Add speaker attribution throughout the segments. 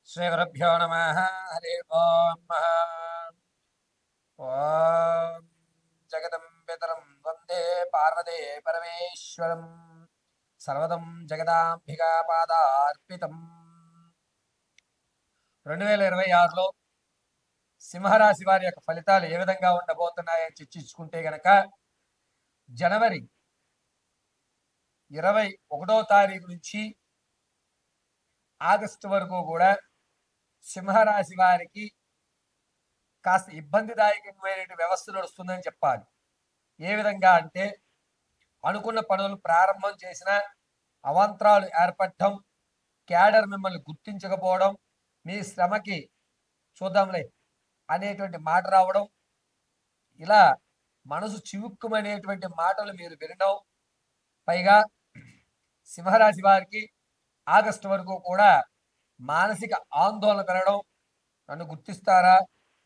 Speaker 1: श्रीगुरुभ्यो नमः। हरि ओम्। ओम जगदम्बितरं वन्दे पार्वते परमेश्वरं सर्वदं जगदांबिका पादार्पितं। 2026లో సింహరాశి వారి యొక్క ఫలితాలు ఏ విధంగా ఉండబోతున్నాయని చర్చించుకుంటే గనక జనవరి 21వ తారీఖు నుంచి ఆగస్టు వరకు కూడా సింహరాశి వారికి కాస్త ఇబ్బందిదాయకమైన వ్యవస్థ నడుస్తుందని చెప్పాలి. ఏ విధంగా అంటే అనుకున్న పనులు ప్రారంభం చేసిన అవాంతరాలు ఏర్పడటం, క్యాడర్ మిమ్మల్ని గుర్తించకపోవడం, మీ శ్రమకి చూద్దాంలే అనేటువంటి మాట రావడం, ఇలా మనసు చివుక్కుమనేటువంటి మాటలు మీరు వినడం, పైగా సింహరాశి వారికి ఆగస్టు వరకు కూడా మానసిక ఆందోళన పెరగడం, నన్ను గుర్తిస్తారా,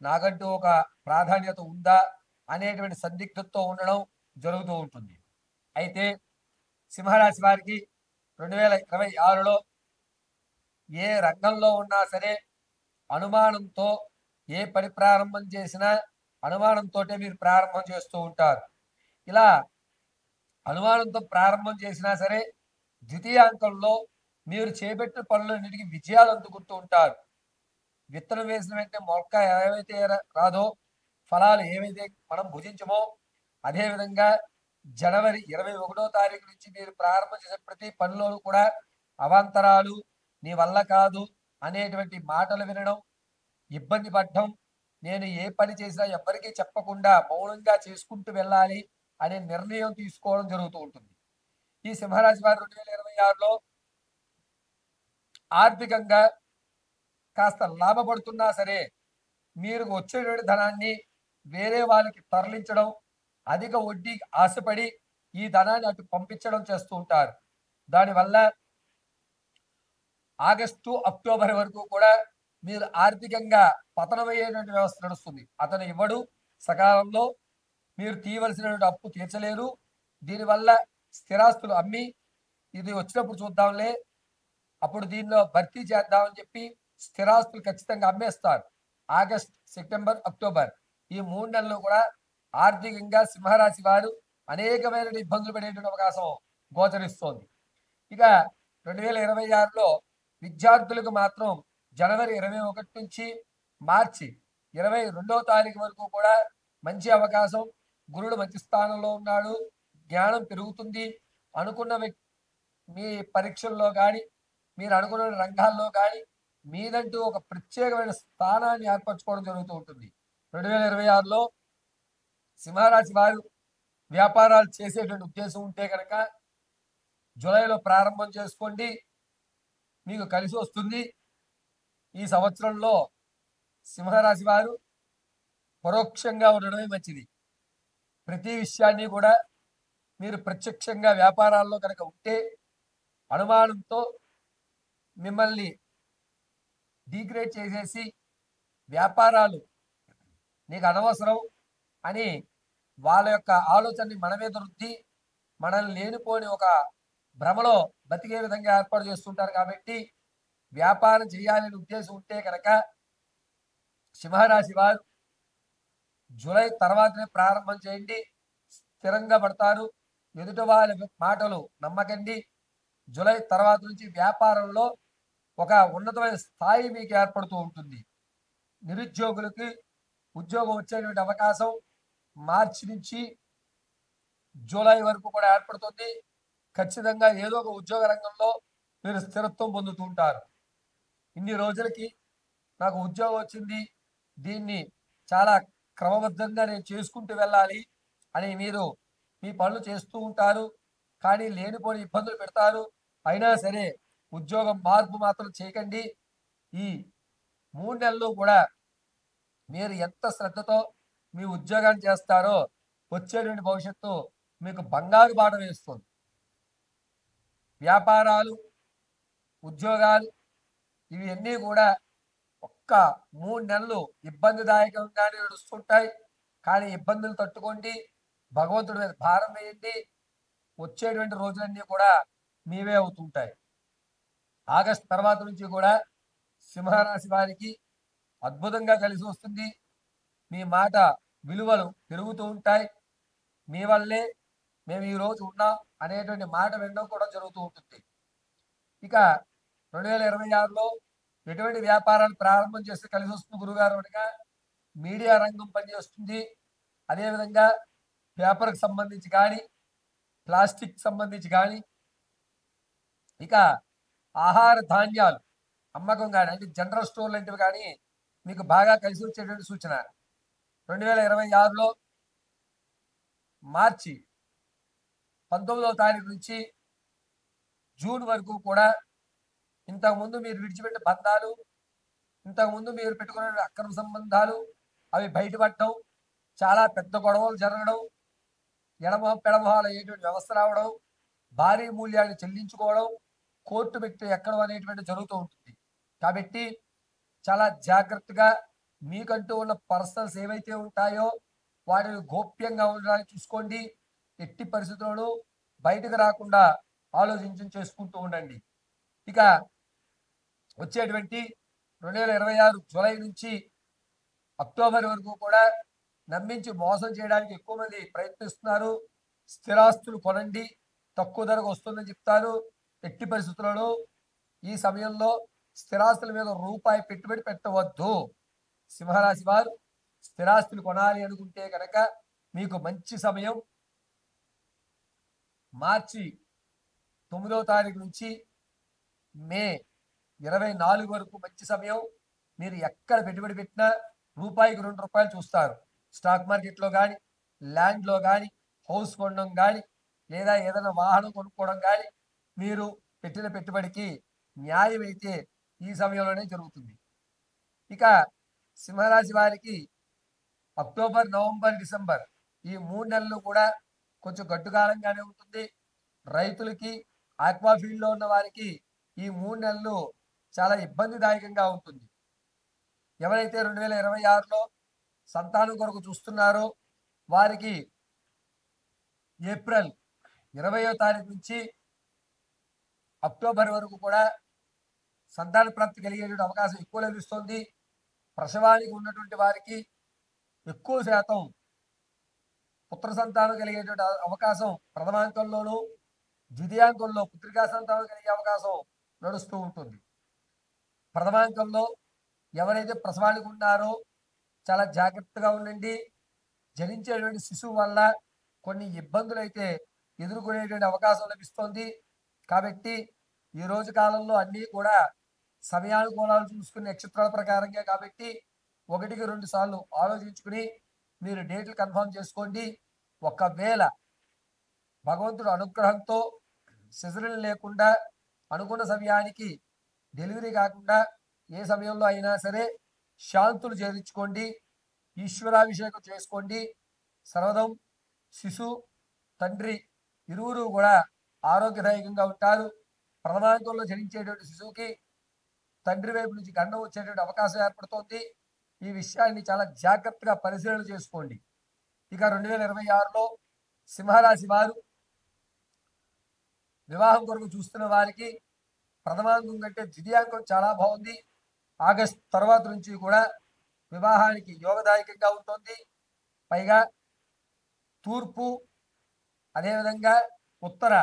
Speaker 1: నాకంటూ ఒక ప్రాధాన్యత ఉందా అనేటువంటి సందిగ్ధతతో ఉండడం జరుగుతూ ఉంటుంది. అయితే సింహరాశి వారికి 2026లో ఏ రంగంలో ఉన్నా సరే అనుమానంతో ఏ పని ప్రారంభం చేసినా అనుమానంతో మీరు ప్రారంభం చేస్తూ ఉంటారు. ఇలా అనుమానంతో ప్రారంభం చేసినా సరే ద్వితీయాంకంలో మీరు చేపట్టిన పనులన్నిటికీ విజయాలు అందుకుంటూ ఉంటారు. విత్తనం వేసిన వెంటనే మొలక ఏవైతే రాదో, ఫలాలు ఏవైతే మనం భుజించమో, అదేవిధంగా జనవరి 21వ తారీఖు నుంచి మీరు ప్రారంభం చేసే ప్రతి పనిలోనూ కూడా అవాంతరాలు, నీ వల్ల కాదు అనేటువంటి మాటలు వినడం, ఇబ్బంది పడడం, నేను ఏ పని చేసినా ఎవరికీ చెప్పకుండా మౌనంగా చేసుకుంటూ వెళ్ళాలి అనే నిర్ణయం తీసుకోవడం జరుగుతూ ఉంటుంది. ఈ సింహరాశి వారు 2026లో ఆర్థికంగా కాస్త లాభపడుతున్నా సరే మీరు వచ్చేటువంటి ధనాన్ని వేరే వాళ్ళకి తరలించడం, అధిక వడ్డీకి ఆశపడి ఈ ధనాన్ని అటు పంపించడం చేస్తూ ఉంటారు. దానివల్ల ఆగస్టు అక్టోబర్ వరకు కూడా మీరు ఆర్థికంగా పతనమయ్యేటువంటి వ్యవస్థ నడుస్తుంది. అతను ఇవ్వడు సకాలంలో, మీరు తీయవలసినటువంటి అప్పు తీర్చలేరు. దీనివల్ల స్థిరాస్తులు అమ్మి ఇది వచ్చినప్పుడు చూద్దాంలే, అప్పుడు దీనిలో భర్తీ చేద్దామని చెప్పి స్థిరాస్తులు ఖచ్చితంగా అమ్మేస్తారు. ఆగస్ట్, సెప్టెంబర్, అక్టోబర్ ఈ 3 నెలలు కూడా ఆర్థికంగా సింహరాశి వారు అనేకమైన ఇబ్బందులు పడేటువంటి అవకాశం గోచరిస్తోంది. ఇక 2026లో విద్యార్థులకు మాత్రం జనవరి 21 నుంచి మార్చి 22వ తారీఖు వరకు కూడా మంచి అవకాశం. గురుడు మంచి స్థానంలో ఉన్నాడు, జ్ఞానం పెరుగుతుంది. అనుకున్న మీ పరీక్షల్లో కానీ, మీరు అనుకున్న రంగాల్లో కానీ మీదంటూ ఒక ప్రత్యేకమైన స్థానాన్ని ఏర్పరచుకోవడం జరుగుతూ ఉంటుంది. 2026లో సింహరాశి వారు వ్యాపారాలు చేసేటువంటి ఉద్దేశం ఉంటే కనుక జూలైలో ప్రారంభం చేసుకోండి, మీకు కలిసి వస్తుంది. ఈ సంవత్సరంలో సింహరాశి వారు పరోక్షంగా ఉండడమే మంచిది. ప్రతి విషయాన్ని కూడా మీరు ప్రత్యక్షంగా వ్యాపారాల్లో కనుక ఉంటే అనుమానంతో మిమ్మల్ని డిగ్రేడ్ చేసేసి వ్యాపారాలు నీకు అనవసరం అని వాళ్ళ యొక్క ఆలోచనని మన మీద రుద్ది మనల్ని లేనిపోని ఒక భ్రమలో బతికే విధంగా ఏర్పాటు చేస్తుంటారు. కాబట్టి వ్యాపారం చేయాలని ఉద్దేశం ఉంటే కనుక సింహరాశి వారు జూలై తర్వాతనే ప్రారంభం చేయండి, స్థిరంగా పడతారు. ఎదుటి వాళ్ళ మాటలు నమ్మకండి. జూలై తర్వాత నుంచి వ్యాపారంలో ఒక ఉన్నతమైన స్థాయి మీకు ఏర్పడుతూ ఉంటుంది. నిరుద్యోగులకి ఉద్యోగం వచ్చేటువంటి అవకాశం మార్చి నుంచి జూలై వరకు కూడా ఏర్పడుతుంది. ఖచ్చితంగా ఏదో ఒక ఉద్యోగ రంగంలో మీరు స్థిరత్వం పొందుతూ ఉంటారు. ఇన్ని రోజులకి నాకు ఉద్యోగం వచ్చింది, దీన్ని చాలా క్రమబద్ధంగా నేను చేసుకుంటూ వెళ్ళాలి అని మీరు మీ పనులు చేస్తూ ఉంటారు. కానీ లేనిపోని ఇబ్బందులు పెడతారు. అయినా సరే ఉద్యోగం మార్పు మాత్రం చేయకండి. ఈ 3 నెలలు కూడా మీరు ఎంత శ్రద్ధతో మీ ఉద్యోగాన్ని చేస్తారో వచ్చేటువంటి భవిష్యత్తు మీకు బంగారు బాట వేస్తుంది. వ్యాపారాలు, ఉద్యోగాలు ఇవన్నీ కూడా ఒక్క 3 నెలలు ఇబ్బందిదాయకంగానే నడుస్తుంటాయి. కానీ ఇబ్బందులు తట్టుకోండి, భగవంతుడి మీద భారం వేయండి, వచ్చేటువంటి రోజులన్నీ కూడా మీవే అవుతుంటాయి. ఆగస్ట్ తర్వాత నుంచి కూడా సింహరాశి వారికి అద్భుతంగా కలిసి వస్తుంది. మీ మాట విలువలు పెరుగుతూ ఉంటాయి. మీ వల్లే మేము ఈ రోజు ఉన్నాం అనేటువంటి మాట వినడం కూడా జరుగుతూ ఉంటుంది. ఇక 2026లో ఎటువంటి వ్యాపారాలు ప్రారంభం చేస్తే కలిసి వస్తుంది గురుగారు అనగా మీడియా రంగం పనిచేస్తుంది. అదేవిధంగా పేపర్కి సంబంధించి కానీ, ప్లాస్టిక్ సంబంధించి కానీ, ఇక ఆహార ధాన్యాలు అమ్మకం కానీ, అంటే జనరల్ స్టోర్ లాంటివి కానీ మీకు బాగా కలిసి వచ్చేటువంటి సూచన. 2026లో మార్చి 19వ తారీఖు నుంచి జూన్ వరకు కూడా ఇంతకుముందు మీరు విడిచిపెట్టే బంధాలు, ఇంతకుముందు మీరు పెట్టుకున్న అక్రమ సంబంధాలు అవి బయటపడటం, చాలా పెద్ద గొడవలు జరగడం, ఎడమొహం పెడమొహాలు అయ్యేటువంటి వ్యవస్థ రావడం, భారీ మూల్యాన్ని చెల్లించుకోవడం, కోర్టు పెట్టి ఎక్కడం అనేటువంటి జరుగుతూ ఉంటుంది. కాబట్టి చాలా జాగ్రత్తగా మీకంటూ ఉన్న పర్సనల్స్ ఏవైతే ఉంటాయో వాటిని గోప్యంగా ఉండడానికి చూసుకోండి. ఎట్టి పరిస్థితుల్లోనూ బయటకు రాకుండా ఆలోచించి చేసుకుంటూ ఉండండి. ఇక వచ్చేటువంటి 2026 జూలై నుంచి అక్టోబర్ వరకు కూడా నమ్మించి మోసం చేయడానికి ఎక్కువ మంది ప్రయత్నిస్తున్నారు. స్థిరాస్తులు కొనండి, తక్కువ ధరకు వస్తుందని చెప్తారు. ఎట్టి పరిస్థితులలో ఈ సమయంలో స్థిరాస్తుల మీద రూపాయి పెట్టుబడి పెట్టవద్దు. సింహరాశి వారు స్థిరాస్తులు కొనాలి అనుకుంటే కనుక మీకు మంచి సమయం మార్చి 9వ తారీఖు నుంచి మే 24 వరకు మంచి సమయం. మీరు ఎక్కడ పెట్టుబడి పెట్టినా రూపాయికి 2 రూపాయలు చూస్తారు. స్టాక్ మార్కెట్లో కానీ, ల్యాండ్లో కానీ, హౌస్ కొనడం కానీ, లేదా ఏదైనా వాహనం కొనుక్కోవడం కానీ మీరు పెట్టిన పెట్టుబడికి న్యాయం అయితే ఈ సమయంలోనే జరుగుతుంది. ఇక సింహరాశి వారికి అక్టోబర్, నవంబర్, డిసెంబర్ ఈ 3 నెలలు కూడా కొంచెం గడ్డుకాలంగానే ఉంటుంది. రైతులకి, ఆక్వా ఫీల్డ్లో ఉన్న వారికి ఈ 3 నెలలు చాలా ఇబ్బందిదాయకంగా ఉంటుంది. ఎవరైతే 2026లో సంతానం కొరకు చూస్తున్నారో వారికి ఏప్రిల్ 20వ తారీఖు నుంచి అక్టోబర్ వరకు కూడా సంతాన ప్రాప్తి కలిగేటువంటి అవకాశం ఎక్కువ లభిస్తుంది. ప్రసవానికి ఉన్నటువంటి వారికి ఎక్కువ శాతం పుత్ర సంతానం కలిగేటువంటి అవకాశం ప్రథమాంకంలోనూ, ద్వితీయాంకంలో పుత్రికా సంతానం కలిగే అవకాశం నడుస్తూ ఉంటుంది. ప్రథమాంకంలో ఎవరైతే ప్రసవానికి ఉన్నారో చాలా జాగ్రత్తగా ఉండండి. జనించేటువంటి శిశువు వల్ల కొన్ని ఇబ్బందులు అయితే ఎదుర్కొనేటువంటి అవకాశం లభిస్తుంది. కాబట్టి ఈ రోజు కాలంలో అన్నీ కూడా సమయానుకూలాలు చూసుకునే నక్షత్రాల ప్రకారంగా, కాబట్టి 1కి 2 సార్లు ఆలోచించుకుని మీరు డేట్లు కన్ఫర్మ్ చేసుకోండి. ఒకవేళ భగవంతుడు అనుగ్రహంతో సిజరన్ లేకుండా అనుకున్న సమయానికి డెలివరీ కాకుండా ఏ సమయంలో అయినా సరే శాంతులు చేయించుకోండి, ఈశ్వరాభిషేకం చేసుకోండి. సర్వదం శిశు తండ్రి ఇరువురు కూడా ఆరోగ్యదాయకంగా ఉంటారు. ప్రథమాంకంలో జనించేటువంటి శిశువుకి తండ్రి వైపు నుంచి గండం వచ్చేటువంటి అవకాశం ఏర్పడుతోంది. ఈ విషయాన్ని చాలా జాగ్రత్తగా పరిశీలన చేసుకోండి. ఇక 2026లో సింహరాశి వారు వివాహం కొరకు చూస్తున్న వారికి ప్రథమాంకం కంటే ద్వితీయాంకం చాలా బాగుంది. ఆగస్టు తర్వాత నుంచి కూడా వివాహానికి యోగదాయకంగా ఉంటుంది. పైగా తూర్పు, అదేవిధంగా ఉత్తర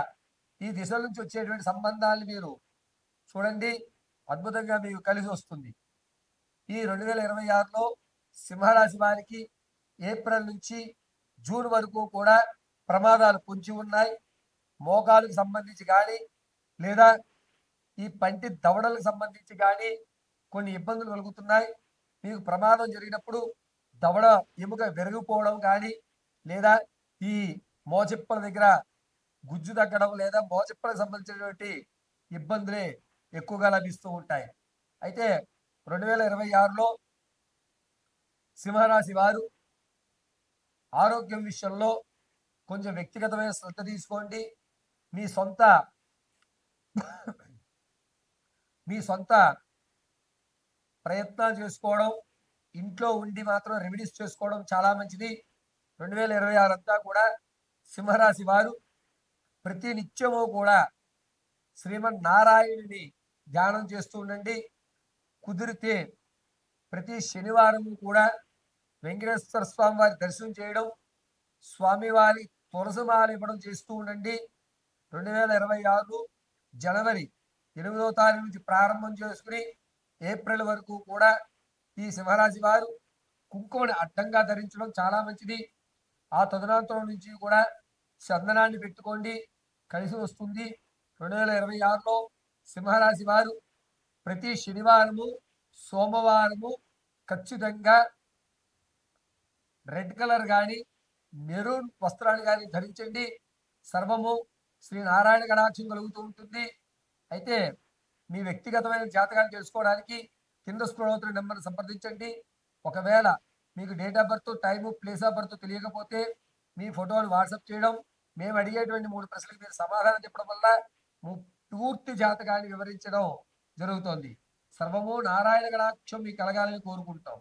Speaker 1: ఈ దిశల నుంచి వచ్చేటువంటి సంబంధాలు మీరు చూడండి, అద్భుతంగా మీకు కలిసి వస్తుంది. ఈ 2026లో సింహరాశి వారికి ఏప్రిల్ నుంచి జూన్ వరకు కూడా ప్రమాదాలు పొంచి ఉన్నాయి. మోకాలకు సంబంధించి కానీ, లేదా ఈ పంటి దవడలకు సంబంధించి కానీ కొన్ని ఇబ్బందులు కలుగుతున్నాయి. మీకు ప్రమాదం జరిగినప్పుడు దవడ ఎముక విరిగిపోవడం కానీ, లేదా ఈ మోచిప్పల దగ్గర గుజ్జు తగ్గడం, లేదా మోచిప్పలకు సంబంధించినటువంటి ఇబ్బందులే ఎక్కువగా లభిస్తూ ఉంటాయి. అయితే 2026లో సింహరాశి వారు ఆరోగ్యం విషయంలో కొంచెం వ్యక్తిగతమైన శ్రద్ధ తీసుకోండి. మీ సొంత ప్రయత్నాలు చేసుకోవడం, ఇంట్లో ఉండి మాత్రం రెమెడీస్ చేసుకోవడం చాలా మంచిది. 2026 అంతా కూడా సింహరాశి వారు ప్రతి నిత్యము కూడా శ్రీమన్నారాయణుని ధ్యానం చేస్తూ ఉండండి. కుదిరితే ప్రతి శనివారం కూడా వెంకటేశ్వర స్వామి వారి దర్శనం చేయడం, స్వామివారి తులసిమాల ఇవ్వడం చేస్తూ ఉండండి. 2026 జనవరి 8వ తారీఖు నుంచి ప్రారంభం చేసుకుని ఏప్రిల్ వరకు కూడా ఈ సింహరాశి వారు కుంకుమని అడ్డంగా ధరించడం చాలా మంచిది. ఆ తదనంతరం నుంచి కూడా చందనాన్ని పెట్టుకోండి, కలిసి వస్తుంది. 2026లో సింహరాశి వారు ప్రతి శనివారము, సోమవారము ఖచ్చితంగా రెడ్ కలర్ కానీ మెరూన్ వస్త్రాలు కానీ ధరించండి. సర్వము శ్రీ నారాయణ కటాక్షం కలుగుతూ ఉంటుంది. అయితే మీ వ్యక్తిగతమైన జాతకాలు తెలుసుకోవడానికి కింద స్క్రోల్ అవుతున్న నెంబర్ని సంప్రదించండి. ఒకవేళ మీకు date of birth, time, place of birth తెలియకపోతే మీ ఫోటోలు వాట్సాప్ చేయడం, మేము అడిగేటువంటి 3 ప్రశ్నలకు మీరు సమాధానం చెప్పడం వల్ల పూర్తి జాతకాన్ని వివరించడం జరుగుతోంది. సర్వము నారాయణ కటాక్షం మీకు కలగాలని కోరుకుంటాం.